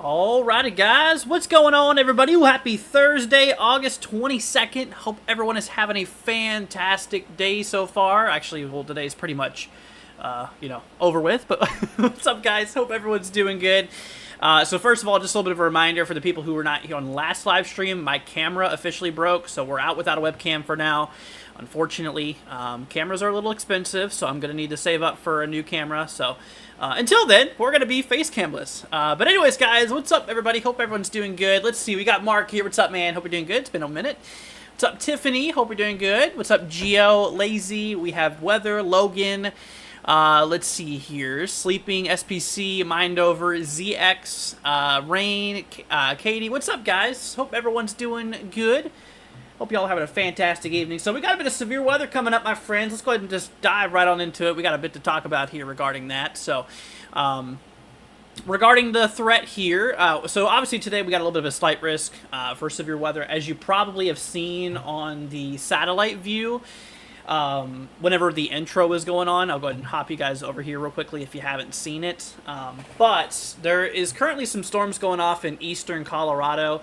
Alrighty guys, what's going on everybody? Happy Thursday, August 22nd. Hope everyone is having a fantastic day so far. Actually, well, today's pretty much, over with, but what's up guys? Hope everyone's doing good. So first of all, just a little bit of a reminder for the people who were not here on the last live stream, my camera officially broke, so we're out without a webcam for now. Unfortunately, cameras are a little expensive, so I'm going to need to save up for a new camera, so until then, we're going to be face camless. But anyways, guys, what's up, everybody? Hope everyone's doing good. Let's see, we got Mark here. What's up, man? Hope you're doing good. It's been a minute. What's up, Tiffany? Hope you're doing good. What's up, Geo? Lazy. We have Weather, Logan. Let's see here. Sleeping, SPC, Mindover, ZX, Rain, Katie. What's up, guys? Hope everyone's doing good. Hope y'all are having a fantastic evening. So we got a bit of severe weather coming up, my friends. Let's go ahead and just dive right on into it. We got a bit to talk about here regarding that. So, regarding the threat here, so obviously today we got a little bit of a slight risk for severe weather, as you probably have seen on the satellite view. Whenever the intro is going on, I'll go ahead and hop you guys over here real quickly if you haven't seen it. But there is currently some storms going off in eastern Colorado,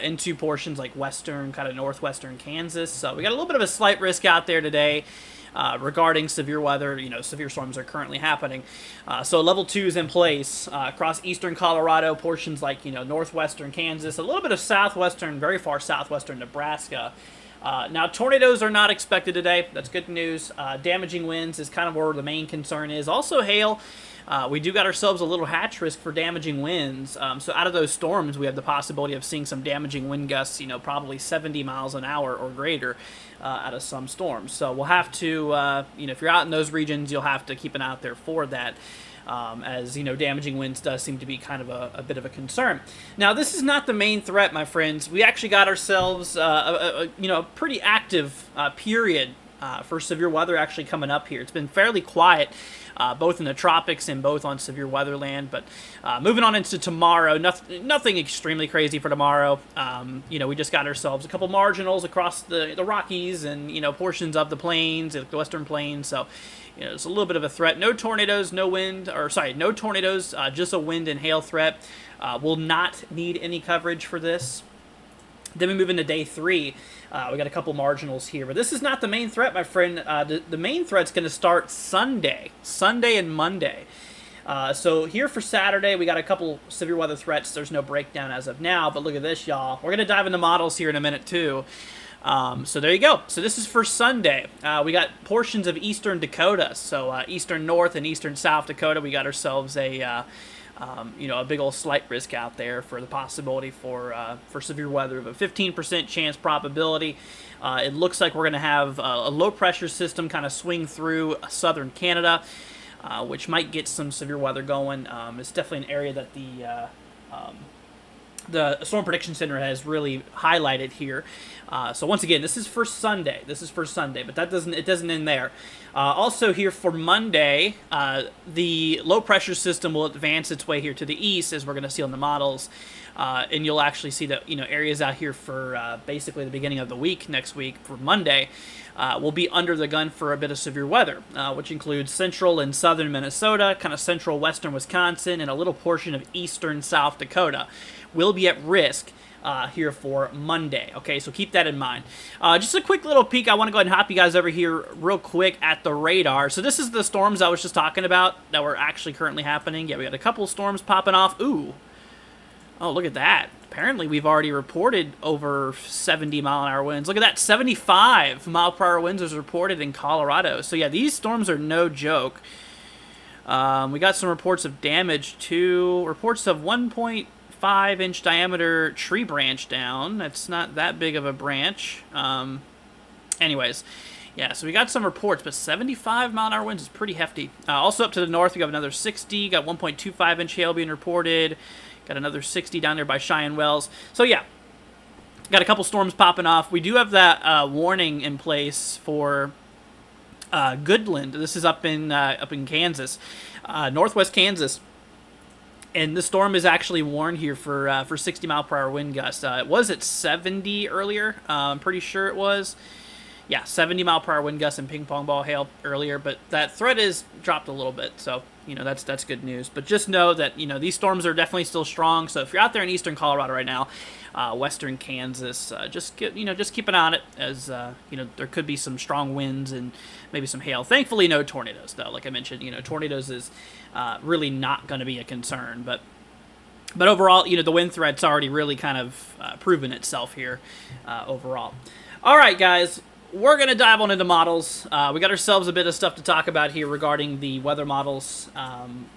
into portions like western, kind of northwestern Kansas. So we got a little bit of a slight risk out there today regarding severe weather. You know, severe storms are currently happening. So level 2 is in place across eastern Colorado, portions like, northwestern Kansas, a little bit of southwestern, very far southwestern Nebraska. Now, tornadoes are not expected today. That's good news. Damaging winds is kind of where the main concern is. Also, hail. We do got ourselves a little hatch risk for damaging winds. So out of those storms, we have the possibility of seeing some damaging wind gusts, probably 70 miles an hour or greater out of some storms. So we'll have to, if you're out in those regions, you'll have to keep an eye out there for that. As damaging winds does seem to be kind of a bit of a concern. Now, this is not the main threat, my friends. We actually got ourselves a pretty active period for severe weather actually coming up here. It's been fairly quiet, both in the tropics and both on severe weather land. But moving on into tomorrow, nothing extremely crazy for tomorrow. We just got ourselves a couple marginals across the Rockies and portions of the plains, the western plains. So it's a little bit of a threat. No tornadoes, no tornadoes, just a wind and hail threat. Will not need any coverage for this. Then we move into day 3. We got a couple marginals here, but this is not the main threat, my friend. The main threat's going to start Sunday and Monday. So here for Saturday, we got a couple severe weather threats. There's no breakdown as of now, but look at this, y'all. We're going to dive into models here in a minute, too. So there you go. So this is for Sunday. We got portions of eastern Dakota, so eastern North and eastern South Dakota. We got ourselves a big old slight risk out there for the possibility for severe weather of a 15% chance probability. It looks like we're going to have a low pressure system kind of swing through southern Canada, which might get some severe weather going. It's definitely an area that the Storm Prediction Center has really highlighted here. So once again, this is for Sunday. But it doesn't end there. Also here for Monday, the low pressure system will advance its way here to the east, as we're going to see on the models, and you'll actually see that areas out here for basically the beginning of the week next week for Monday. Will be under the gun for a bit of severe weather, which includes central and southern Minnesota, kind of central western Wisconsin, and a little portion of eastern South Dakota will be at risk here for Monday. Okay, so keep that in mind. Just a quick little peek. I want to go ahead and hop you guys over here real quick at the radar. So this is the storms I was just talking about that were actually currently happening. Yeah, we got a couple storms popping off. Ooh. Oh, look at that. Apparently, we've already reported over 70-mile-an-hour winds. Look at that, 75-mile-per-hour winds was reported in Colorado. So, yeah, these storms are no joke. We got some reports of damage, too. Reports of 1.5-inch diameter tree branch down. That's not that big of a branch. Anyways, yeah, so we got some reports, but 75-mile-an-hour winds is pretty hefty. Also up to the north, we got another 60. Got 1.25-inch hail being reported. Got another 60 down there by Cheyenne Wells. So, yeah, got a couple storms popping off. We do have that warning in place for Goodland. This is up in Kansas, northwest Kansas. And the storm is actually warned here for 60-mile-per-hour wind gusts. It was at 70 earlier. I'm pretty sure it was. Yeah, 70-mile-per-hour wind gusts and ping pong ball hail earlier. But that threat is dropped a little bit, so that's good news. But just know that these storms are definitely still strong. So if you're out there in eastern Colorado right now, western Kansas, just keep an eye on it, as there could be some strong winds and maybe some hail. Thankfully, no tornadoes though. Like I mentioned, tornadoes is really not going to be a concern. But overall, the wind threat's already really kind of proven itself here overall. All right, guys. We're going to dive on into models. We got ourselves a bit of stuff to talk about here regarding the weather models.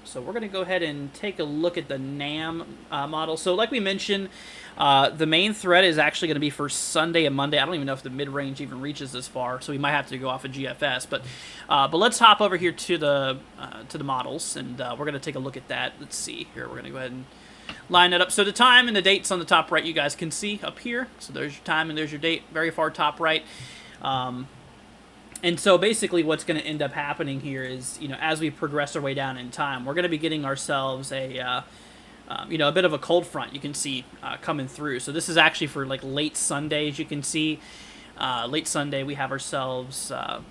So we're going to go ahead and take a look at the NAM model. So like we mentioned, the main threat is actually going to be for Sunday and Monday. I don't even know if the mid-range even reaches this far, so we might have to go off of GFS. But let's hop over here to the models, and we're going to take a look at that. Let's see here. We're going to go ahead and line it up. So the time and the dates on the top right you guys can see up here. So there's your time and there's your date, very far top right. And so basically what's going to end up happening here is, as we progress our way down in time, we're going to be getting ourselves a bit of a cold front you can see coming through. So this is actually for like late Sunday, as you can see. Late Sunday, we have ourselves, a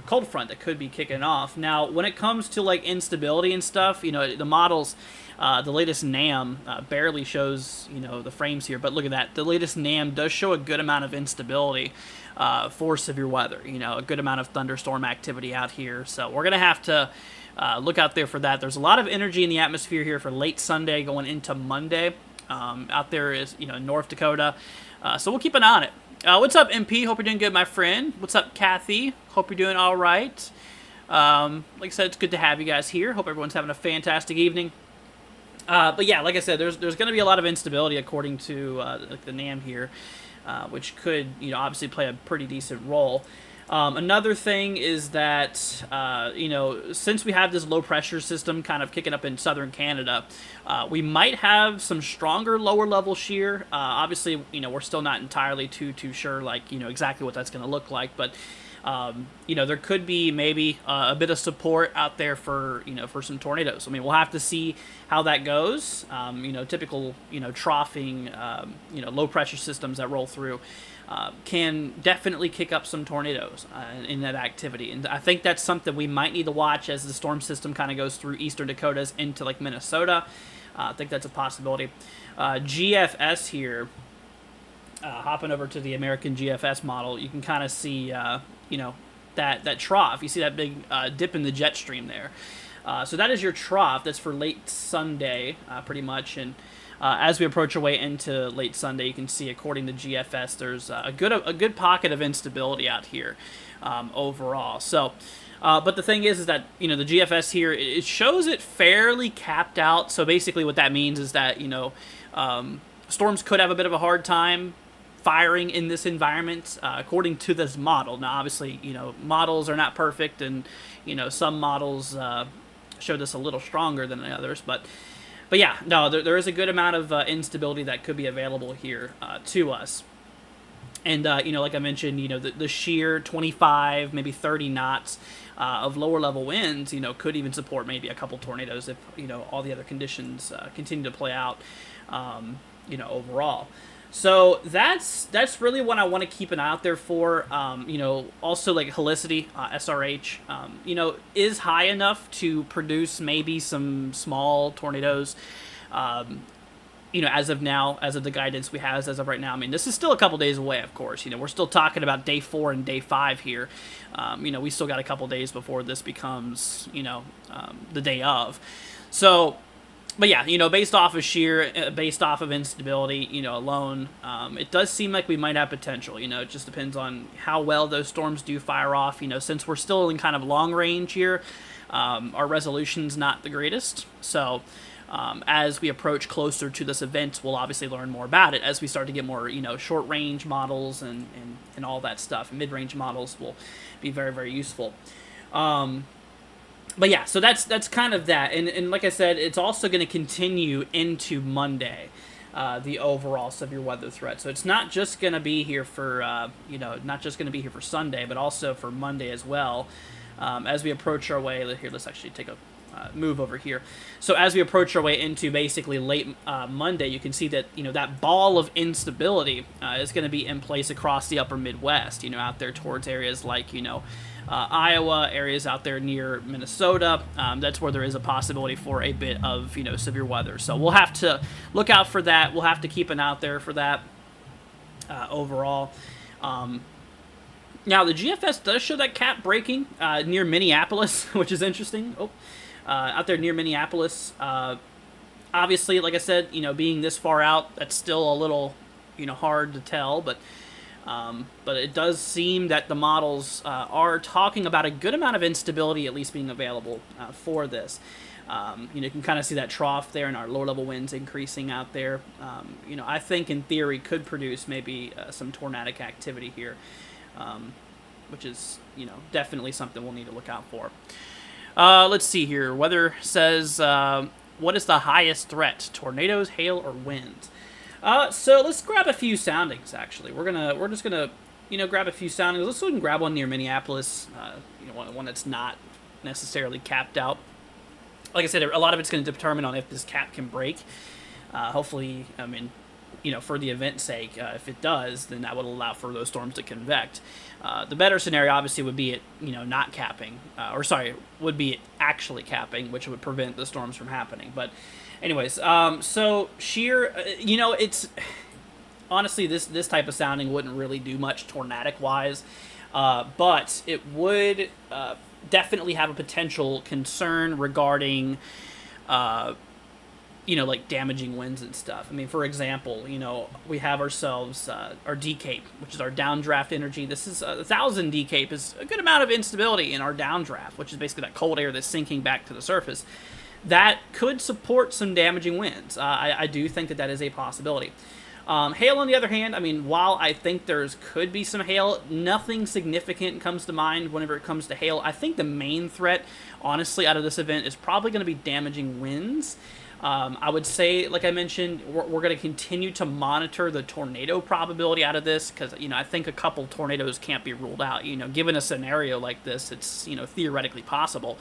cold front that could be kicking off. Now, when it comes to like instability and stuff, the models, the latest NAM barely shows, the frames here, but look at that. The latest NAM does show a good amount of instability for severe weather, a good amount of thunderstorm activity out here. So we're going to have to look out there for that. There's a lot of energy in the atmosphere here for late Sunday going into Monday. Out there is, North Dakota. So we'll keep an eye on it. What's up, MP? Hope you're doing good, my friend. What's up, Kathy? Hope you're doing all right. Like I said, it's good to have you guys here. Hope everyone's having a fantastic evening. But yeah, like I said, there's going to be a lot of instability according to the NAM here, which could obviously play a pretty decent role. Another thing is that, since we have this low pressure system kind of kicking up in southern Canada, we might have some stronger lower level shear. Obviously, we're still not entirely too sure, like, exactly what that's going to look like, but there could be maybe a bit of support out there for, for some tornadoes. I mean, we'll have to see how that goes. Typical, troughing, low pressure systems that roll through can definitely kick up some tornadoes in that activity. And I think that's something we might need to watch as the storm system kind of goes through eastern Dakotas into like Minnesota. I think that's a possibility. GFS here, hopping over to the American GFS model, you can kind of see, that trough. You see that big dip in the jet stream there. So that is your trough. That's for late Sunday, pretty much. And as we approach our way into late Sunday, you can see, according to GFS, there's a good pocket of instability out here overall. So, but the thing is that the GFS here, it shows it fairly capped out. So basically, what that means is that storms could have a bit of a hard time firing in this environment, according to this model. Now, obviously, models are not perfect, and some models show this a little stronger than the others, but But yeah, no, there is a good amount of instability that could be available here to us. And, like I mentioned, the sheer 25, maybe 30 knots of lower level winds, could even support maybe a couple tornadoes if, all the other conditions continue to play out, overall. So that's really what I want to keep an eye out there for. Also like helicity, SRH, is high enough to produce maybe some small tornadoes. As of now, as of the guidance we have, as of right now, I mean, this is still a couple days away, of course. We're still talking about day 4 and day 5 here. We still got a couple days before this becomes, the day of. So, but yeah, based off of instability, alone, it does seem like we might have potential. It just depends on how well those storms do fire off. Since we're still in kind of long range here, our resolution's not the greatest. So, as we approach closer to this event, we'll obviously learn more about it as we start to get more, short range models and all that stuff. Mid range models will be very, very useful. But yeah, so that's kind of that. And like I said, it's also going to continue into Monday, the overall severe weather threat. So it's not just going to be here for, not just going to be here for Sunday, but also for Monday as well. As we approach our way, here, let's actually take a move over here. So as we approach our way into basically late Monday, you can see that that ball of instability is going to be in place across the upper Midwest. Out there towards areas like Iowa, areas out there near Minnesota. That's where there is a possibility for a bit of severe weather. So we'll have to look out for that. We'll have to keep an eye out there for that overall. Now the GFS does show that cap breaking near Minneapolis, which is interesting. Out there near Minneapolis. Obviously, like I said, being this far out, that's still a little, hard to tell, but it does seem that the models are talking about a good amount of instability at least being available for this. You can kind of see that trough there and our lower level winds increasing out there. I think in theory could produce maybe some tornadic activity here, which is, definitely something we'll need to look out for. Let's see here. Weather says, what is the highest threat? Tornadoes, hail, or winds? So let's grab a few soundings, actually. We're just gonna, grab a few soundings. Let's go ahead and grab one near Minneapolis, one that's not necessarily capped out. Like I said, a lot of it's going to determine on if this cap can break. Hopefully, I mean, for the event's sake, if it does, then that would allow for those storms to convect. The better scenario, obviously, would be it, not capping, would be it actually capping, which would prevent the storms from happening. But, anyways, so sheer, it's honestly this type of sounding wouldn't really do much tornadic-wise, but it would definitely have a potential concern regarding, like damaging winds and stuff. I mean, for example, we have ourselves our D-Cape, which is our downdraft energy. This is 1,000 D-Cape is a good amount of instability in our downdraft, which is basically that cold air that's sinking back to the surface. That could support some damaging winds. I do think that is a possibility. Hail, on the other hand, I mean, while I think could be some hail, nothing significant comes to mind whenever it comes to hail. I think the main threat, honestly, out of this event is probably going to be damaging winds. I would say, like I mentioned, we're going to continue to monitor the tornado probability out of this because, I think a couple tornadoes can't be ruled out. Given a scenario like this, it's, theoretically possible.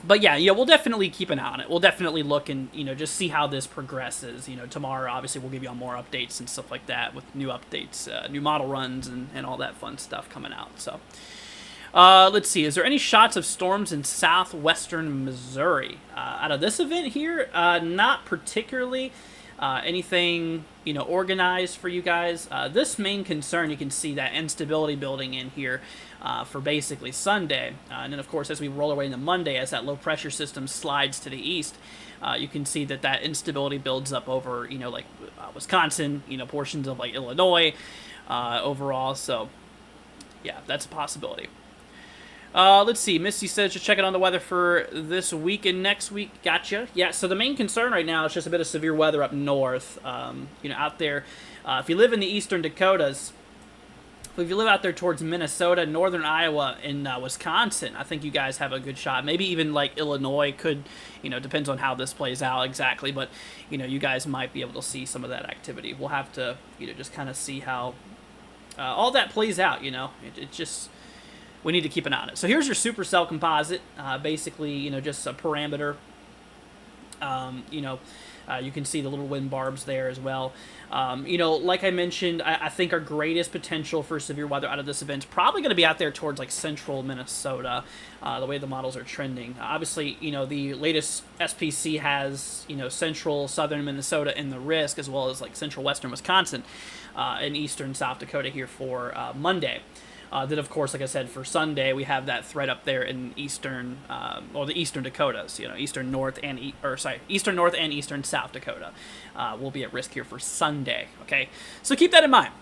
But yeah, we'll definitely keep an eye on it. We'll definitely look and, just see how this progresses. Tomorrow, obviously, we'll give you all more updates and stuff like that with new updates, new model runs and all that fun stuff coming out. So, let's see. Is there any shots of storms in southwestern Missouri? Out of this event here, not particularly. Anything, organized for you guys. This main concern, you can see that instability building in here for basically Sunday. And then, of course, as we roll away into Monday, as that low-pressure system slides to the east, you can see that instability builds up over, like Wisconsin, portions of, like, Illinois overall. So, yeah, that's a possibility. Let's see. Misty says just checking on the weather for this week and next week. Gotcha. Yeah, so the main concern right now is just a bit of severe weather up north. Out there, if you live in the eastern Dakotas, If you live out there towards Minnesota, northern Iowa, and Wisconsin, I think you guys have a good shot. Maybe even like Illinois could, depends on how this plays out exactly. But, you guys might be able to see some of that activity. We'll have to, just kind of see how all that plays out, It just, we need to keep an eye on it. So here's your supercell composite. Basically, just a parameter. You can see the little wind barbs there as well. Like I mentioned, I think our greatest potential for severe weather out of this event is probably going to be out there towards like central Minnesota, the way the models are trending. Obviously, the latest SPC has, central southern Minnesota in the risk, as well as like central western Wisconsin and eastern South Dakota here for Monday. Then, of course, like I said, for Sunday, we have that threat up there in eastern, or the eastern Dakotas, eastern north and eastern north and eastern South Dakota will be at risk here for Sunday. Okay, so keep that in mind.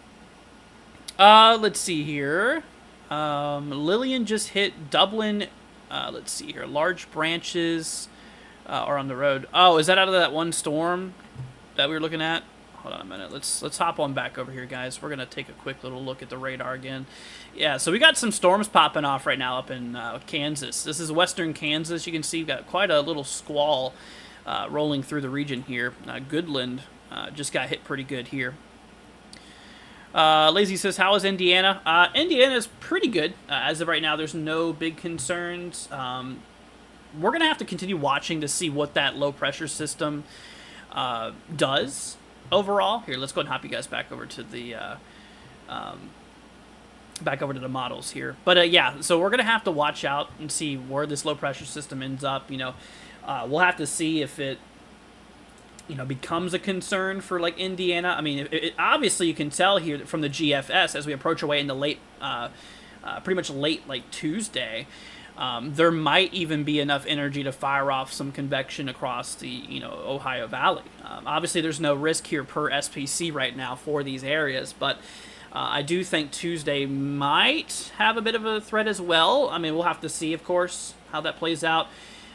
Let's see here. Lillian just hit Dublin. Let's see here. Large branches are on the road. Oh, is that out of that one storm that we were looking at? Hold on a minute. Let's hop on back over here, guys. We're gonna take a quick little look at the radar again. Yeah, so we got some storms popping off right now up in Kansas. This is western Kansas. You can see we've got quite a little squall rolling through the region here. Goodland just got hit pretty good here. Lazy says, how is Indiana? Indiana's pretty good. As of right now, there's no big concerns. We're going to have to continue watching to see what that low-pressure system does overall. Here, let's go and hop you guys back over to the models here. But yeah, so we're gonna have to watch out and see where this low pressure system ends up. We'll have to see if it becomes a concern for like Indiana. I mean, obviously you can tell here from the GFS as we approach our way into late, pretty much late like Tuesday. There might even be enough energy to fire off some convection across the Ohio Valley. Obviously, there's no risk here per SPC right now for these areas, but I do think Tuesday might have a bit of a threat as well. I mean, we'll have to see, of course, how that plays out.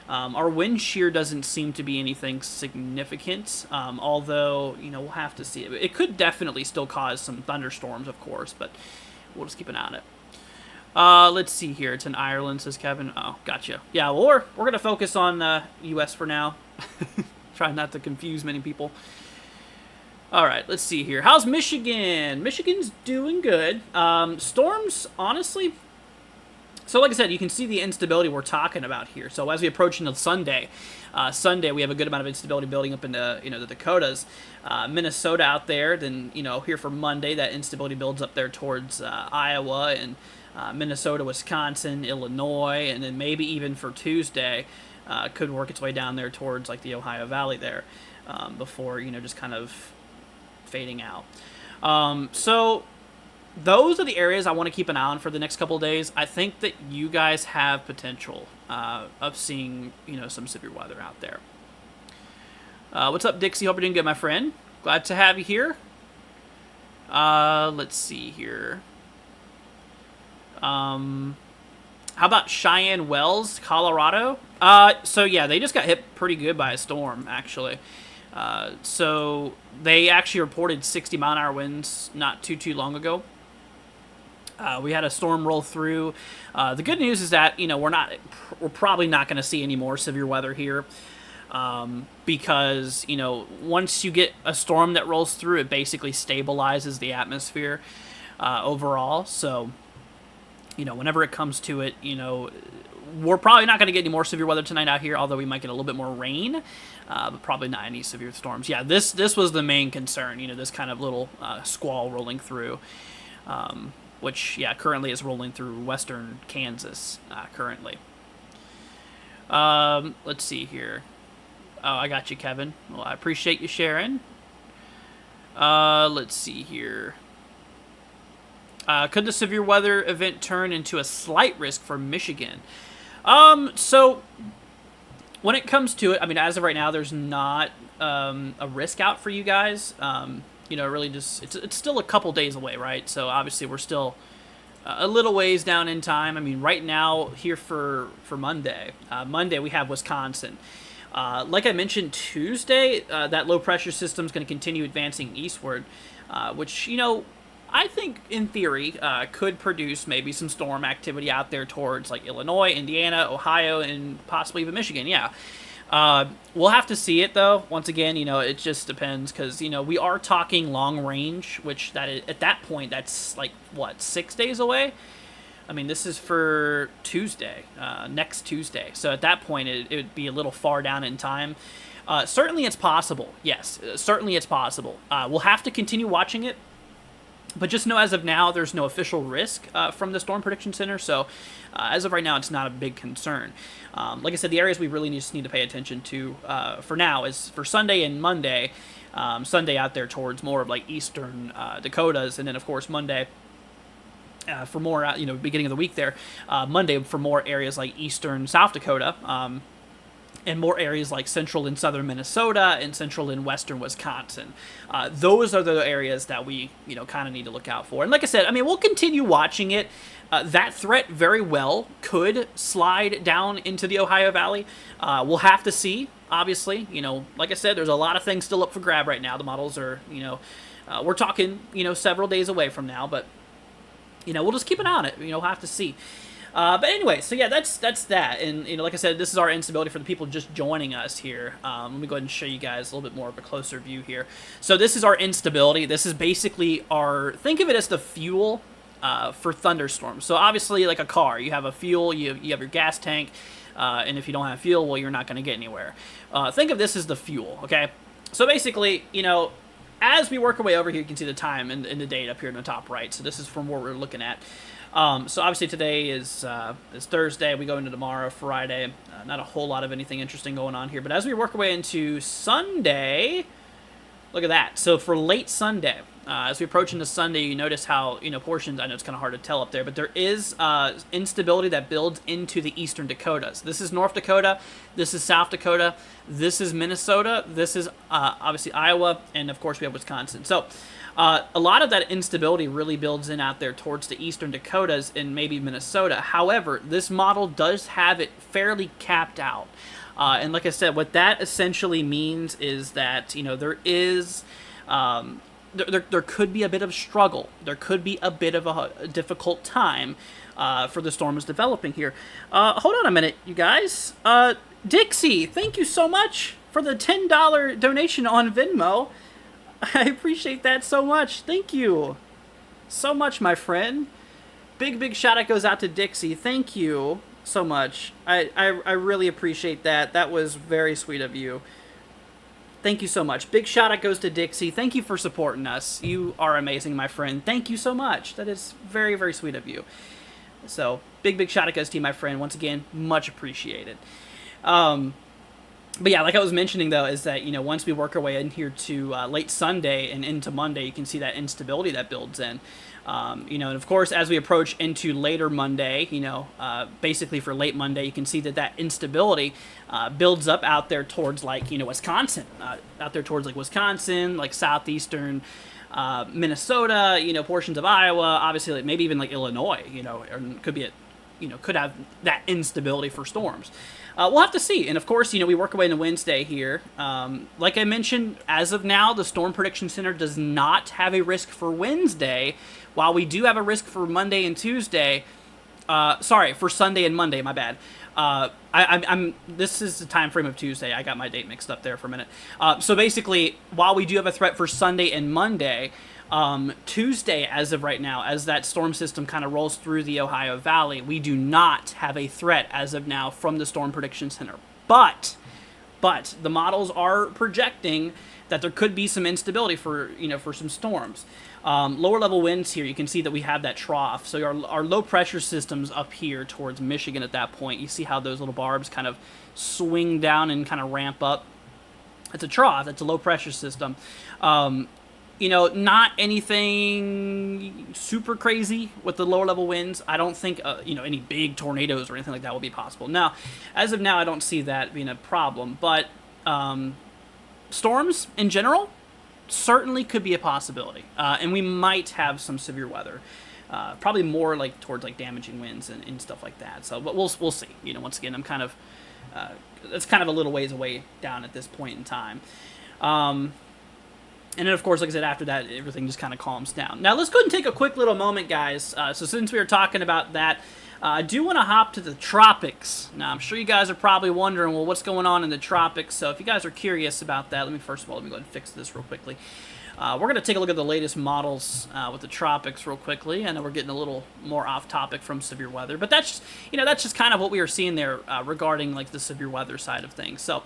Our wind shear doesn't seem to be anything significant, although, we'll have to see. It could definitely still cause some thunderstorms, of course, but we'll just keep an eye on it. Let's see here. It's in Ireland, says Kevin. Oh, gotcha. Yeah, well, we're going to focus on U.S. for now. Try not to confuse many people. All right, let's see here. How's Michigan? Michigan's doing good. Storms, honestly. So like I said, you can see the instability we're talking about here. So as we approach into Sunday, we have a good amount of instability building up into the Dakotas, Minnesota out there. Then here for Monday, that instability builds up there towards Iowa and Minnesota, Wisconsin, Illinois, and then maybe even for Tuesday, could work its way down there towards like the Ohio Valley there, before just kind of fading out. So those are the areas I want to keep an eye on for the next couple of days. I think that you guys have potential of seeing some severe weather out there. What's up, Dixie? Hope you're doing good, my friend. Glad to have you here. Let's see here. How about Cheyenne Wells, Colorado? So yeah, they just got hit pretty good by a storm, actually. So they actually reported 60-mile-an-hour winds not too long ago. We had a storm roll through. The good news is that we're probably not going to see any more severe weather here, because once you get a storm that rolls through, it basically stabilizes the atmosphere overall. So whenever it comes to it, we're probably not going to get any more severe weather tonight out here, although we might get a little bit more rain, but probably not any severe storms. Yeah, this was the main concern, this kind of little squall rolling through, which, yeah, currently is rolling through western Kansas currently. Let's see here. Oh, I got you, Kevin. Well, I appreciate you sharing. Let's see here. Could the severe weather event turn into a slight risk for Michigan? So when it comes to it, I mean, as of right now, there's not a risk out for you guys. Really just it's still a couple days away, right? So obviously we're still a little ways down in time. I mean, right now here for Monday, we have Wisconsin. Like I mentioned, Tuesday, that low pressure system is going to continue advancing eastward, which I think in theory could produce maybe some storm activity out there towards like Illinois, Indiana, Ohio, and possibly even Michigan. Yeah. We'll have to see it though. Once again, it just depends because we are talking long range, which that is, at that point that's like what 6 days away. I mean, this is for Tuesday, next Tuesday. So at that point, it would be a little far down in time. Certainly, it's possible. Yes, certainly it's possible. We'll have to continue watching it. But just know as of now, there's no official risk from the Storm Prediction Center. So as of right now, it's not a big concern. Like I said, the areas we really just need to pay attention to for now is for Sunday and Monday. Sunday out there towards more of like eastern Dakotas. And then, of course, Monday for more, beginning of the week there. Monday for more areas like eastern South Dakota. And more areas like central and southern Minnesota and central and western Wisconsin. Those are the areas that we, kind of need to look out for. And like I said, I mean, we'll continue watching it. That threat very well could slide down into the Ohio Valley. We'll have to see, obviously. Like I said, there's a lot of things still up for grab right now. The models are, we're talking, several days away from now. But, we'll just keep an eye on it. We'll have to see. But anyway, so yeah, that's that. And, like I said, this is our instability for the people just joining us here. Let me go ahead and show you guys a little bit more of a closer view here. So this is our instability. This is basically think of it as the fuel for thunderstorms. So obviously, like a car, you have a fuel, you have your gas tank, and if you don't have fuel, well, you're not going to get anywhere. Think of this as the fuel, okay? So basically, as we work our way over here, you can see the time and the date up here in the top right. So this is from what we're looking at. So obviously today is Thursday. We go into tomorrow, Friday. Not a whole lot of anything interesting going on here. But as we work our way into Sunday, look at that. So for late Sunday, as we approach into Sunday, you notice how, portions, I know it's kind of hard to tell up there, but there is instability that builds into the eastern Dakotas. This is North Dakota. This is South Dakota. This is Minnesota. This is obviously Iowa. And, of course, we have Wisconsin. So a lot of that instability really builds in out there towards the eastern Dakotas and maybe Minnesota. However, this model does have it fairly capped out. And like I said, what that essentially means is that, there is... There could be a bit of struggle. There could be a bit of a difficult time for the storms developing here. Hold on a minute, you guys. Dixie, thank you so much for the $10 donation on Venmo. I appreciate that so much. Thank you so much, my friend. Big shout out goes out to Dixie. Thank you so much. I really appreciate that. That was very sweet of you. Thank you so much. Big shout out goes to Dixie. Thank you for supporting us. You are amazing, my friend. Thank you so much. That is very, very sweet of you. So, big shout out goes to you, my friend. Once again, much appreciated. But yeah, like I was mentioning, though, is that, once we work our way in here to late Sunday and into Monday, you can see that instability that builds in. And of course, as we approach into later Monday, basically for late Monday, you can see that instability builds up out there towards like, Wisconsin, out there towards like Wisconsin, like southeastern Minnesota, portions of Iowa, obviously like maybe even like Illinois, or could be could have that instability for storms. We'll have to see. And of course, we work away into Wednesday here. Like I mentioned, as of now, the Storm Prediction Center does not have a risk for Wednesday, while we do have a risk for Monday and Tuesday. For Sunday and Monday, my bad. This is the time frame of Tuesday. I got my date mixed up there for a minute. So basically, while we do have a threat for Sunday and Monday, Tuesday, as of right now, as that storm system kind of rolls through the Ohio Valley, we do not have a threat as of now from the Storm Prediction Center. But the models are projecting that there could be some instability for some storms. Lower level winds here, you can see that we have that trough. So our low pressure system's up here towards Michigan at that point. You see how those little barbs kind of swing down and kind of ramp up. It's a trough. It's a low pressure system. Not anything super crazy with the lower level winds. I don't think, any big tornadoes or anything like that will be possible. Now, as of now, I don't see that being a problem. But storms in general certainly could be a possibility. And we might have some severe weather. Probably more like towards like damaging winds and stuff like that. So, but we'll see. Once again, I'm kind of, it's kind of a little ways away down at this point in time. And then, of course, like I said, after that, everything just kind of calms down. Now, let's go ahead and take a quick little moment, guys. So since we were talking about that, I do want to hop to the tropics. Now, I'm sure you guys are probably wondering, well, what's going on in the tropics? So if you guys are curious about that, let me go ahead and fix this real quickly. We're going to take a look at the latest models with the tropics real quickly. I know we're getting a little more off topic from severe weather, but that's just kind of what we were seeing there regarding like the severe weather side of things. So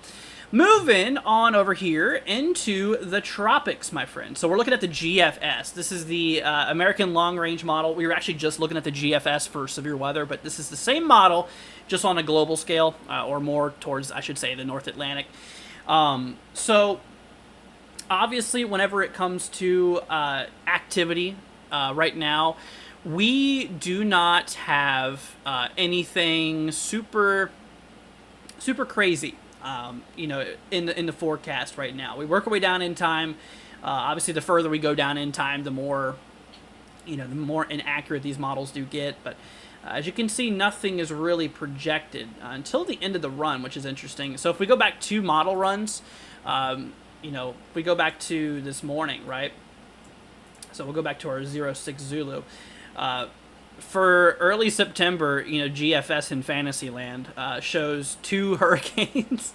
moving on over here into the tropics, my friend. So we're looking at the GFS. This is the American long-range model. We were actually just looking at the GFS for severe weather, but this is the same model, just on a global scale, or more towards, I should say, the North Atlantic. So obviously, whenever it comes to activity right now, we do not have anything super crazy. In the forecast right now. We work our way down in time. Obviously, the further we go down in time, the more inaccurate these models do get. But as you can see, nothing is really projected until the end of the run, which is interesting. So if we go back 2 model runs, if we go back to this morning, right? So we'll go back to our 06 Zulu. For early September, GFS in Fantasyland shows 2 hurricanes.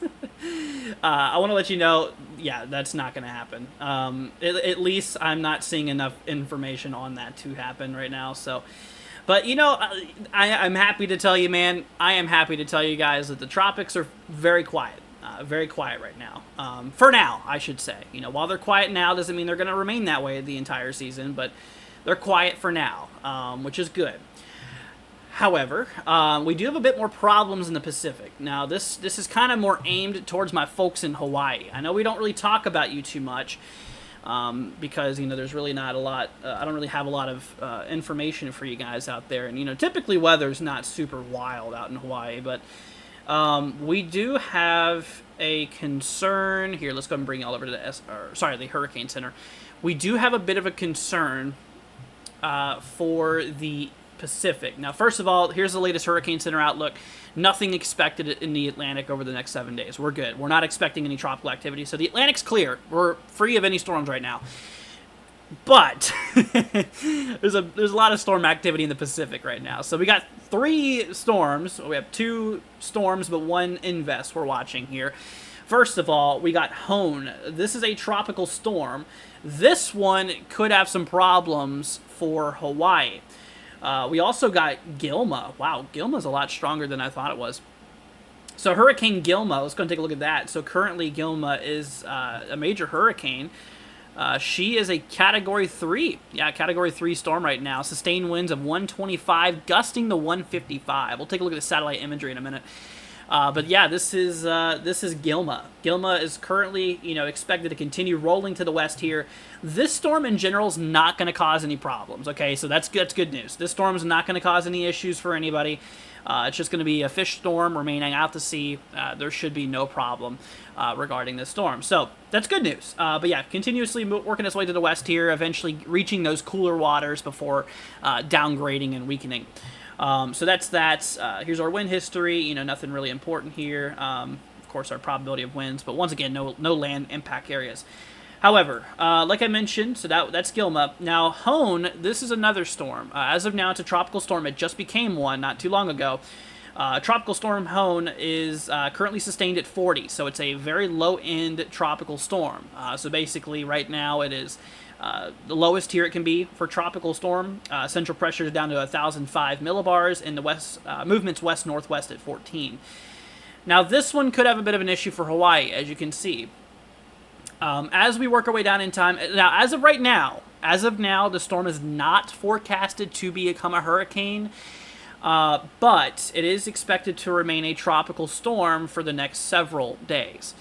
I want to let you know, yeah, that's not going to happen. At least I'm not seeing enough information on that to happen right now. So, but I'm happy to tell you, man. I am happy to tell you guys that the tropics are very quiet. Very quiet right now. For now, I should say. While they're quiet now, doesn't mean they're going to remain that way the entire season, but they're quiet for now, which is good. However, we do have a bit more problems in the Pacific. Now, this is kind of more aimed towards my folks in Hawaii. I know we don't really talk about you too much because, there's really not a lot. I don't really have a lot of information for you guys out there. And, typically weather's not super wild out in Hawaii, but we do have a concern here. Let's go ahead and bring it all over to the Hurricane Center. We do have a bit of a concern for the Pacific. Now, first of all, here's the latest Hurricane Center outlook. Nothing expected in the Atlantic over the next 7 days. We're good. We're not expecting any tropical activity. So the Atlantic's clear. We're free of any storms right now. But there's a lot of storm activity in the Pacific right now. So we got 3 storms. We have 2 storms, but 1 invest we're watching here. First of all, we got Hone. This is a tropical storm. This one could have some problems for Hawaii. We also got Gilma. Wow, Gilma's a lot stronger than I thought it was. So Hurricane Gilma, let's go and take a look at that. So currently Gilma is a major hurricane. She is a Category 3. Yeah, Category 3 storm right now. Sustained winds of 125, gusting to 155. We'll take a look at the satellite imagery in a minute. But yeah, this is Gilma. Gilma is currently, expected to continue rolling to the west here. This storm in general is not going to cause any problems. Okay, so that's good news. This storm is not going to cause any issues for anybody. It's just going to be a fish storm remaining out to sea. There should be no problem regarding this storm. So that's good news. But yeah, continuously working its way to the west here, eventually reaching those cooler waters before downgrading and weakening. So that's that. Here's our wind history. Nothing really important here. Of course, our probability of winds, but once again, no land impact areas. However, like I mentioned, so that's Gilma. Now, Hone, this is another storm. As of now, it's a tropical storm. It just became one not too long ago. Tropical storm Hone is currently sustained at 40, so it's a very low-end tropical storm. So basically, right now, it is the lowest tier it can be for tropical storm. Central pressure is down to 1,005 millibars, and the west movement's west-northwest at 14. Now, this one could have a bit of an issue for Hawaii, as you can see. As we work our way down in time, now, as of now, the storm is not forecasted to become a hurricane, but it is expected to remain a tropical storm for the next several days.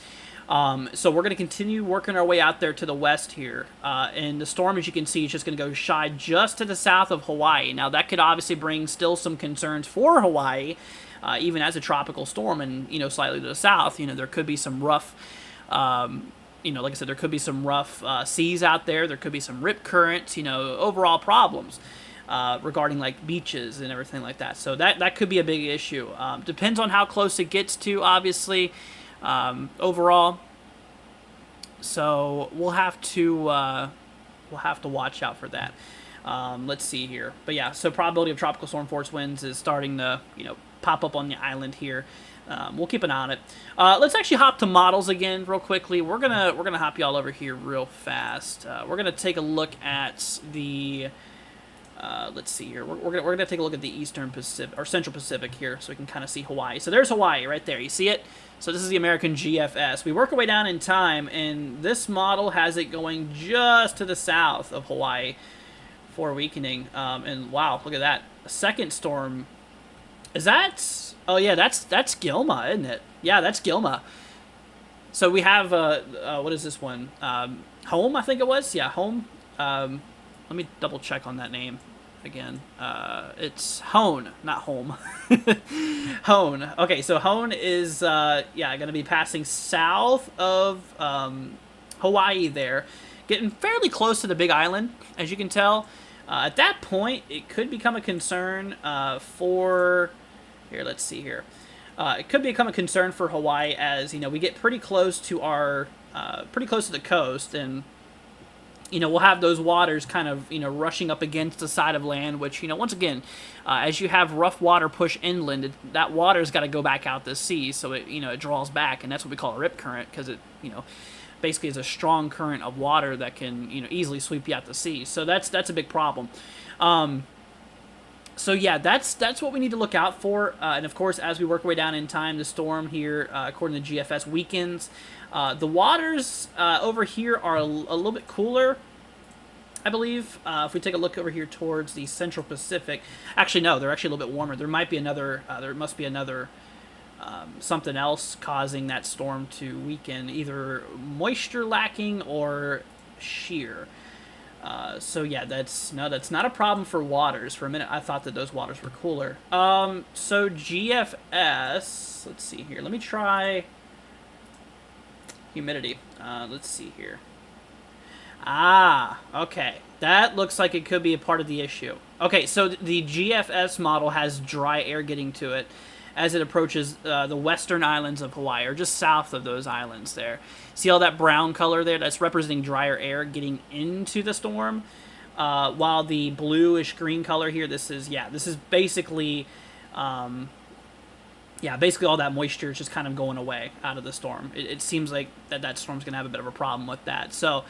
So we're going to continue working our way out there to the west here. And the storm, as you can see, is just going to go shy just to the south of Hawaii. Now, that could obviously bring still some concerns for Hawaii, even as a tropical storm and, slightly to the south. There could be some rough, like I said, there could be some rough seas out there. There could be some rip currents, overall problems regarding, like, beaches and everything like that. So that could be a big issue. Depends on how close it gets to, obviously. Overall, So we'll have to watch out for that. Let's see here. But yeah, so probability of tropical storm force winds is starting to, pop up on the island here. We'll keep an eye on it. Let's actually hop to models again real quickly. We're gonna hop you all over here real fast. We're gonna take a look at the. Let's see here. We're gonna take a look at the Eastern Pacific or Central Pacific here, so we can kind of see Hawaii. So there's Hawaii right there. You see it? So this is the American GFS. We work our way down in time, and this model has it going just to the south of Hawaii for weakening. And wow, look at that. A second storm. Is that? Oh yeah, that's Gilma, isn't it? Yeah, that's Gilma. So we have what is this one? Home, I think it was. Yeah, Home. Let me double check on that name again. It's Hone, not Home. Hone. Okay, so Hone is going to be passing south of Hawaii there, getting fairly close to the Big Island, as you can tell. At that point, it could become a concern for. Here, let's see here. It could become a concern for Hawaii as we get pretty close to the coast, and we'll have those waters kind of rushing up against the side of land, which once again, as you have rough water push inland, that water's got to go back out to sea, so it draws back, and that's what we call a rip current, because it basically is a strong current of water that can easily sweep you out to sea. So that's a big problem. So yeah, that's what we need to look out for. And of course, as we work our way down in time, the storm here, according to GFS, weakens. The waters over here are a little bit cooler, I believe. If we take a look over here towards the Central Pacific, actually no, they're actually a little bit warmer. There might be another. There must be another something else causing that storm to weaken, either moisture lacking or shear. So yeah, that's not a problem for waters. For a minute, I thought that those waters were cooler. So GFS, let's see here. Let me try humidity. Let's see here. Okay. That looks like it could be a part of the issue. Okay, so the GFS model has dry air getting to it as it approaches the western islands of Hawaii, or just south of those islands there. See all that brown color there? That's representing drier air getting into the storm. While the bluish green color here, this is basically, basically all that moisture is just kind of going away out of the storm. It seems like that storm's going to have a bit of a problem with that. So,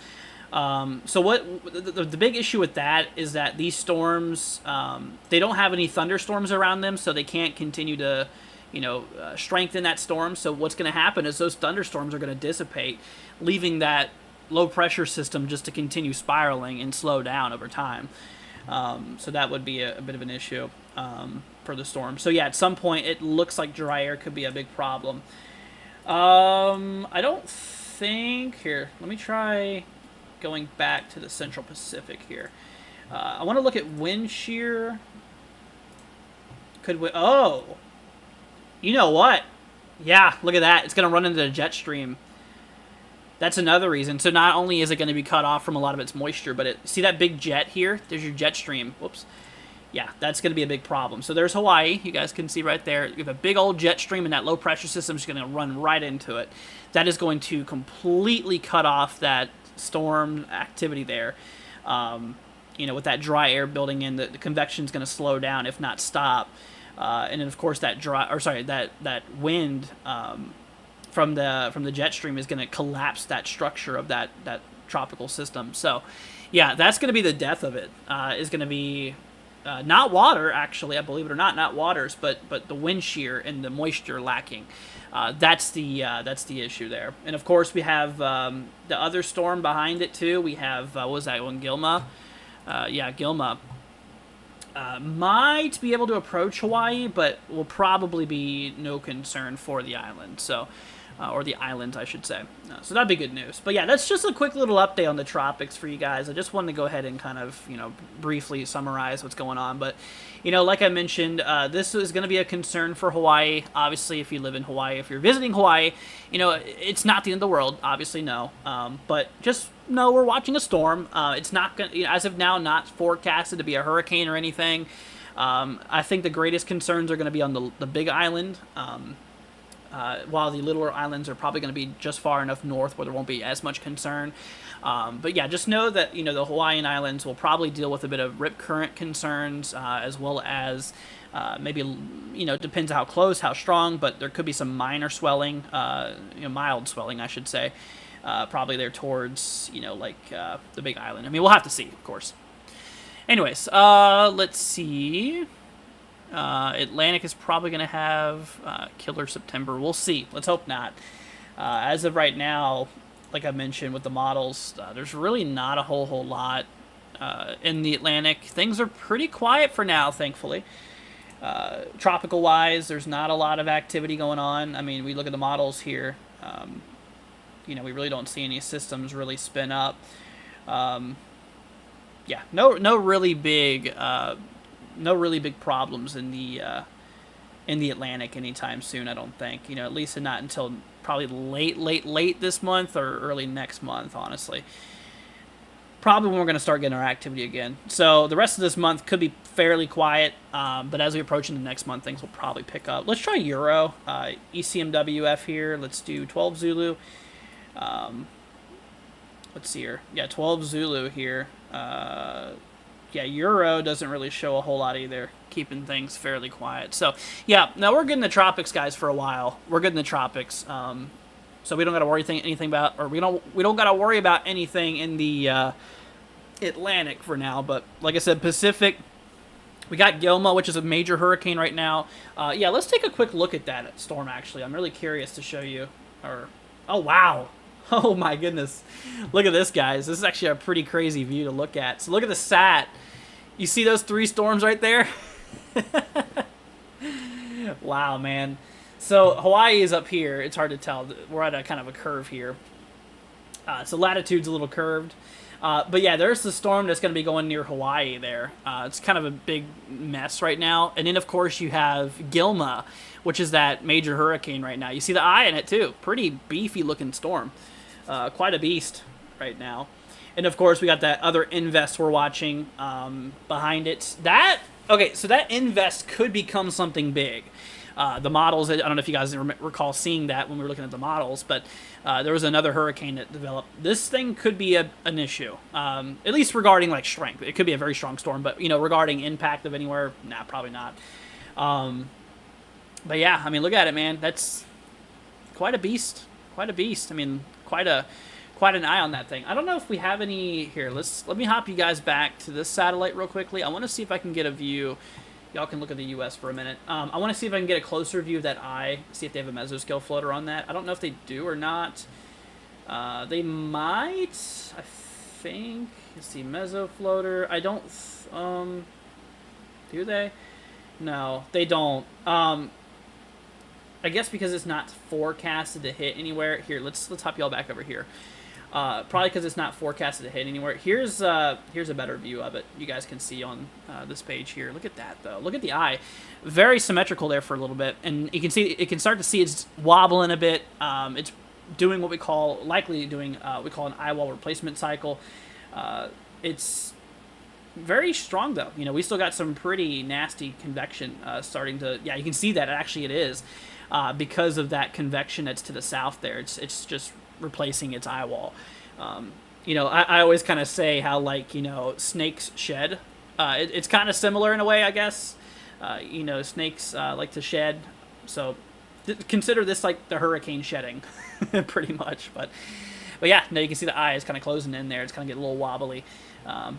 what the big issue with that is that these storms, they don't have any thunderstorms around them, so they can't continue to, strengthen that storm. So what's going to happen is those thunderstorms are going to dissipate, leaving that low pressure system just to continue spiraling and slow down over time. So that would be a bit of an issue for the storm. So yeah, at some point it looks like dry air could be a big problem. I don't think here. Let me try going back to the Central Pacific here. I want to look at wind shear. Oh, you know what? Yeah, look at that. It's going to run into the jet stream. That's another reason. So not only is it going to be cut off from a lot of its moisture, but see that big jet here? There's your jet stream. Whoops. Yeah, that's going to be a big problem. So there's Hawaii. You guys can see right there. You have a big old jet stream, and that low pressure system is going to run right into it. That is going to completely cut off that storm activity there. With that dry air building in, the convection is going to slow down, if not stop. And then of course that wind from the jet stream is going to collapse that structure of that tropical system. So, yeah, that's going to be the death of it. Is going to be not water, actually, I believe it or not waters, but the wind shear and the moisture lacking. That's the issue there. And of course we have the other storm behind it too. We have what was that one? Gilma. Gilma. Might be able to approach Hawaii, but will probably be no concern for the island. So, or the islands, I should say. So that'd be good news. But yeah, that's just a quick little update on the tropics for you guys. I just wanted to go ahead and kind of, briefly summarize what's going on. But, like I mentioned, this is going to be a concern for Hawaii. Obviously, if you live in Hawaii, if you're visiting Hawaii, it's not the end of the world. Obviously, no. But just know we're watching a storm. It's not going to, as of now, not forecasted to be a hurricane or anything. I think the greatest concerns are going to be on the Big Island. while the littler islands are probably going to be just far enough north where there won't be as much concern. But yeah, just know that, the Hawaiian Islands will probably deal with a bit of rip current concerns, as well as maybe, depends how close, how strong, but there could be some minor swelling, mild swelling, I should say, probably there towards, the Big Island. I mean, we'll have to see, of course. Anyways, let's see. Atlantic is probably going to have killer September. We'll see. Let's hope not. As of right now, like I mentioned with the models, there's really not a whole lot in the Atlantic. Things are pretty quiet for now, thankfully. Tropical-wise, there's not a lot of activity going on. I mean, we look at the models here. We really don't see any systems really spin up. Yeah, no really big problems in the Atlantic anytime soon. I don't think. At least not until probably late this month or early next month. Honestly, probably when we're going to start getting our activity again. So the rest of this month could be fairly quiet, but as we approach into the next month, things will probably pick up. Let's try Euro, ECMWF here. Let's do 12 Zulu. Let's see here. Yeah, 12 Zulu here. Yeah, Euro doesn't really show a whole lot either, keeping things fairly quiet. So, yeah, now we're good in the tropics, guys, for a while. We're good in the tropics. So we don't got to worry anything about, or we don't got to worry about anything in the Atlantic for now. But like I said, Pacific, we got Gilma, which is a major hurricane right now. Yeah, let's take a quick look at that storm, actually. I'm really curious to show you. Oh, wow. Oh, my goodness. Look at this, guys. This is actually a pretty crazy view to look at. So look at the SAT. You see those 3 storms right there? Wow, man. So Hawaii is up here. It's hard to tell. We're at a kind of a curve here. So latitude's a little curved. But yeah, there's the storm that's going to be going near Hawaii there. It's kind of a big mess right now. And then, of course, you have Gilma, which is that major hurricane right now. You see the eye in it, too. Pretty beefy-looking storm. Quite a beast right now. And, of course, we got that other Invest we're watching behind it. So that Invest could become something big. The models, I don't know if you guys recall seeing that when we were looking at the models, but there was another hurricane that developed. This thing could be an issue, at least regarding like strength. It could be a very strong storm, but regarding impact of anywhere, nah, probably not. But yeah, I mean, look at it, man. That's quite a beast. Quite a beast. I mean, quite an eye on that thing. I don't know if we have any here. Let me hop you guys back to this satellite real quickly. I want to see if I can get a view. Y'all can look at the U.S. for a minute. I want to see if I can get a closer view of that eye, see if they have a mesoscale floater on that. I don't know if they do or not. They might, I think. Let's see, meso floater. I don't, do they? No, they don't. I guess because it's not forecasted to hit anywhere. Here, let's hop y'all back over here. Probably because it's not forecasted to hit anywhere. Here's a better view of it. You guys can see on this page here. Look at that, though. Look at the eye. Very symmetrical there for a little bit. And you can start to see it's wobbling a bit. It's doing what we call an eye wall replacement cycle. It's very strong, though. We still got some pretty nasty convection starting to... Yeah, you can see that. Actually, it is. Because of that convection that's to the south there. It's just replacing its eye wall. I always kind of say how, snakes shed. It's kind of similar in a way, I guess. Snakes like to shed. So consider this like the hurricane shedding, pretty much. But yeah, now you can see the eye is kind of closing in there. It's kind of getting a little wobbly.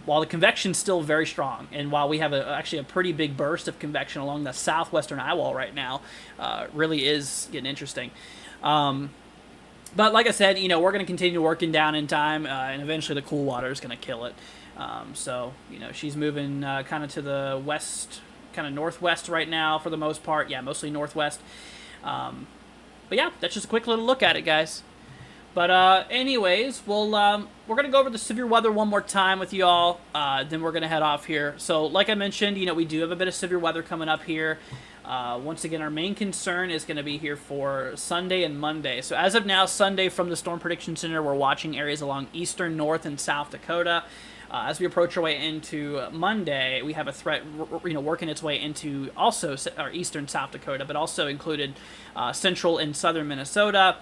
While the convection's still very strong, and while we have actually a pretty big burst of convection along the southwestern eye wall right now, really is getting interesting. But like I said, we're going to continue working down in time, and eventually the cool water is going to kill it. So, she's moving kind of to the west, kind of northwest right now for the most part. Yeah, mostly northwest. But yeah, that's just a quick little look at it, guys. But anyways, we're going to go over the severe weather one more time with y'all. Then we're going to head off here. So like I mentioned, we do have a bit of severe weather coming up here. Once again, our main concern is going to be here for Sunday and Monday. So as of now, Sunday from the Storm Prediction Center, we're watching areas along eastern, north, and South Dakota. As we approach our way into Monday, we have a threat, working its way into also our eastern South Dakota, but also included central and southern Minnesota,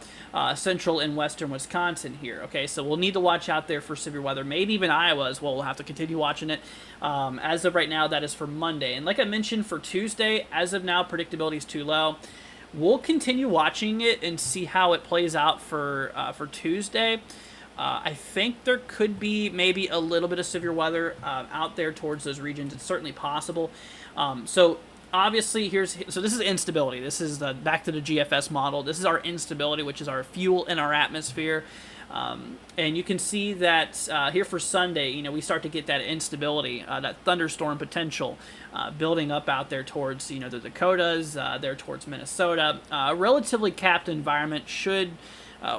central and western Wisconsin here. Okay, so we'll need to watch out there for severe weather. Maybe even Iowa as well. We'll have to continue watching it. As of right now, that is for Monday. And like I mentioned, for Tuesday, as of now, predictability is too low. We'll continue watching it and see how it plays out for Tuesday. I think there could be maybe a little bit of severe weather out there towards those regions. It's certainly possible. So obviously, so this is instability. This is back to the GFS model. This is our instability, which is our fuel in our atmosphere. And you can see that here for Sunday, we start to get that instability, that thunderstorm potential building up out there towards, the Dakotas, there towards Minnesota. A relatively capped environment should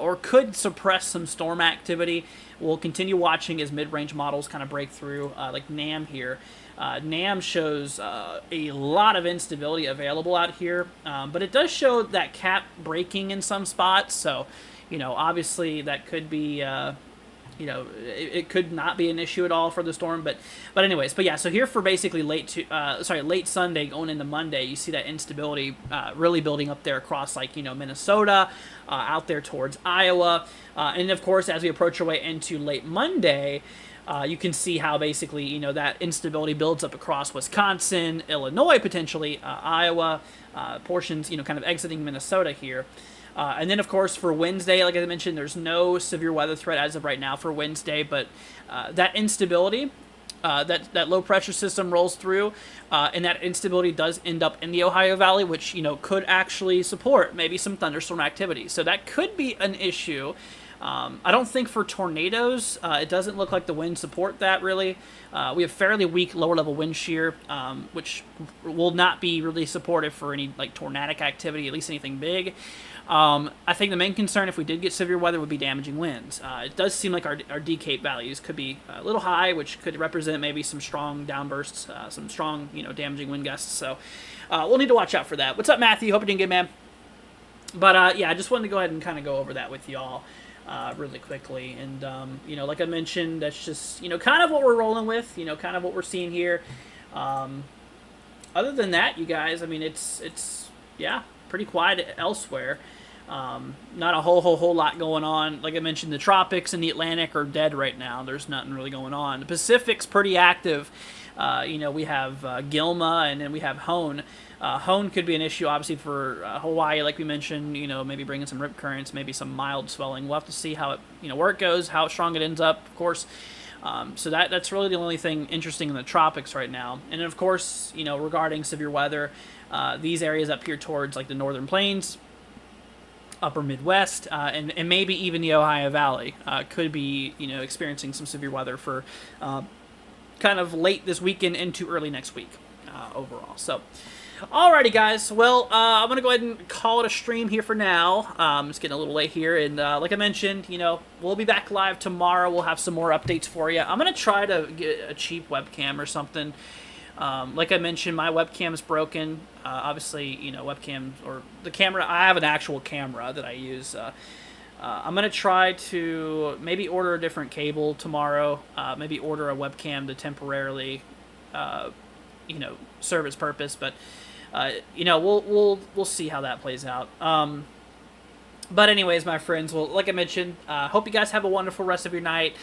or could suppress some storm activity. We'll continue watching as mid-range models kind of break through, like NAM here. NAM shows a lot of instability available out here, but it does show that cap breaking in some spots, so obviously that could be it could not be an issue at all for the storm, but anyways, yeah, so here for basically late Sunday going into Monday, you see that instability really building up there across Minnesota, out there towards Iowa, and of course as we approach our way into late Monday, you can see how basically that instability builds up across Wisconsin, Illinois, potentially Iowa, portions kind of exiting Minnesota here. And then, of course, for Wednesday, like I mentioned, there's no severe weather threat as of right now for Wednesday, but that instability, that low-pressure system rolls through, and that instability does end up in the Ohio Valley, which, could actually support maybe some thunderstorm activity. So that could be an issue. I don't think for tornadoes, it doesn't look like the winds support that, really. We have fairly weak lower-level wind shear, which will not be really supportive for any tornadic activity, at least anything big. I think the main concern, if we did get severe weather, would be damaging winds. It does seem like our decape values could be a little high, which could represent maybe some strong downbursts, some strong, damaging wind gusts. So we'll need to watch out for that. What's up, Matthew? Hope you're doing good, man. But yeah, I just wanted to go ahead and kind of go over that with y'all really quickly. And like I mentioned, that's just kind of what we're rolling with. Kind of what we're seeing here. Other than that, you guys, I mean, it's yeah, pretty quiet elsewhere. Not a whole lot going on. Like I mentioned, the tropics and the Atlantic are dead right now. There's nothing really going on. The Pacific's pretty active. We have Gilma, and then we have Hone. Hone could be an issue, obviously, for Hawaii, like we mentioned, maybe bringing some rip currents, maybe some mild swelling. We'll have to see how it, where it goes, how strong it ends up, of course. So that's really the only thing interesting in the tropics right now. And then, of course, regarding severe weather, these areas up here towards the northern plains, upper Midwest, and maybe even the Ohio Valley could be, experiencing some severe weather for kind of late this weekend into early next week overall. So, alrighty, guys. Well, I'm going to go ahead and call it a stream here for now. It's getting a little late here, and like I mentioned, we'll be back live tomorrow. We'll have some more updates for you. I'm going to try to get a cheap webcam or something. Like I mentioned, my webcam is broken. Obviously, webcams or the camera. I have an actual camera that I use. I'm going to try to maybe order a different cable tomorrow. Maybe order a webcam to temporarily, serve its purpose. But, we'll see how that plays out. But anyways, my friends, well, like I mentioned, hope you guys have a wonderful rest of your night.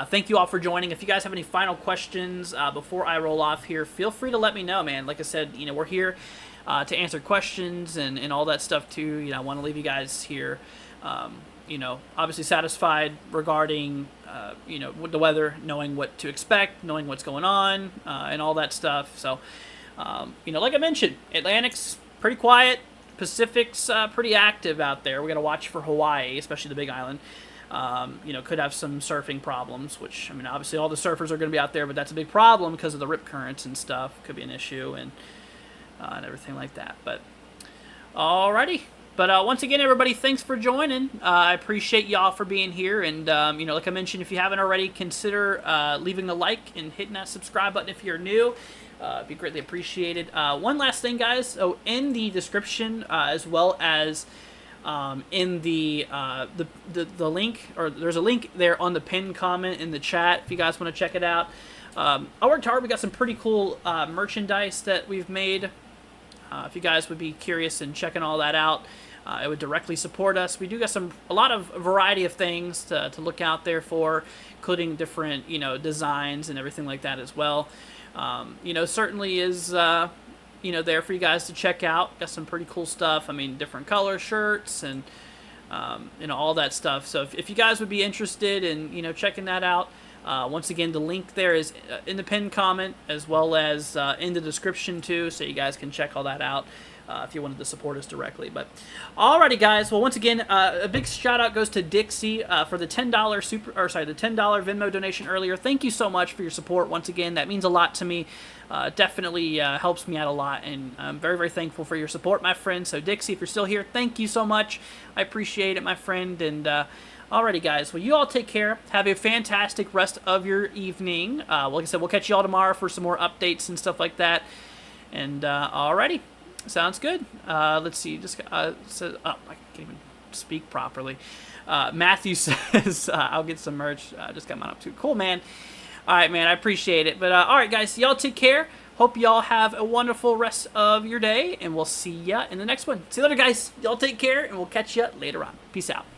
Thank you all for joining. If you guys have any final questions before I roll off here, feel free to let me know, man. Like I said, we're here to answer questions and all that stuff too. I want to leave you guys here, obviously satisfied regarding, the weather, knowing what to expect, knowing what's going on, and all that stuff. So, like I mentioned, Atlantic's pretty quiet. Pacific's pretty active out there. We got to watch for Hawaii, especially the Big Island. Could have some surfing problems, which, obviously all the surfers are going to be out there, but that's a big problem because of the rip currents and stuff. Could be an issue and everything like that. But, alrighty. But once again, everybody, thanks for joining. I appreciate y'all for being here. And, like I mentioned, if you haven't already, consider leaving a like and hitting that subscribe button if you're new. It'd be greatly appreciated. One last thing, guys. So in the description, as well as in the link, or there's a link there on the pinned comment in the chat if you guys want to check it out. I worked hard. We got some pretty cool merchandise that we've made. If you guys would be curious in checking all that out, it would directly support us. We do got a lot of variety of things to look out there for, including different designs and everything like that as well. Certainly is there for you guys to check out. Got some pretty cool stuff. I mean, different color shirts and all that stuff. So if you guys would be interested in checking that out, once again, the link there is in the pinned comment, as well as in the description too, so you guys can check all that out if you wanted to support us directly. But alrighty, guys. Well, once again, a big shout out goes to Dixie for the $10 the $10 Venmo donation earlier. Thank you so much for your support. Once again, that means a lot to me. Definitely helps me out a lot, and I'm very, very thankful for your support, my friend. So Dixie, if you're still here, thank you so much. I appreciate it, my friend. And alrighty, guys. Well, you all take care. Have a fantastic rest of your evening. Like I said, we'll catch you all tomorrow for some more updates and stuff like that. And alrighty. Sounds good. Let's see. Just I can't even speak properly. Matthew says, I'll get some merch. Just got mine up too. Cool, man. All right, man. I appreciate it. But all right, guys. Y'all take care. Hope y'all have a wonderful rest of your day, and we'll see ya in the next one. See you later, guys. Y'all take care, and we'll catch ya later on. Peace out.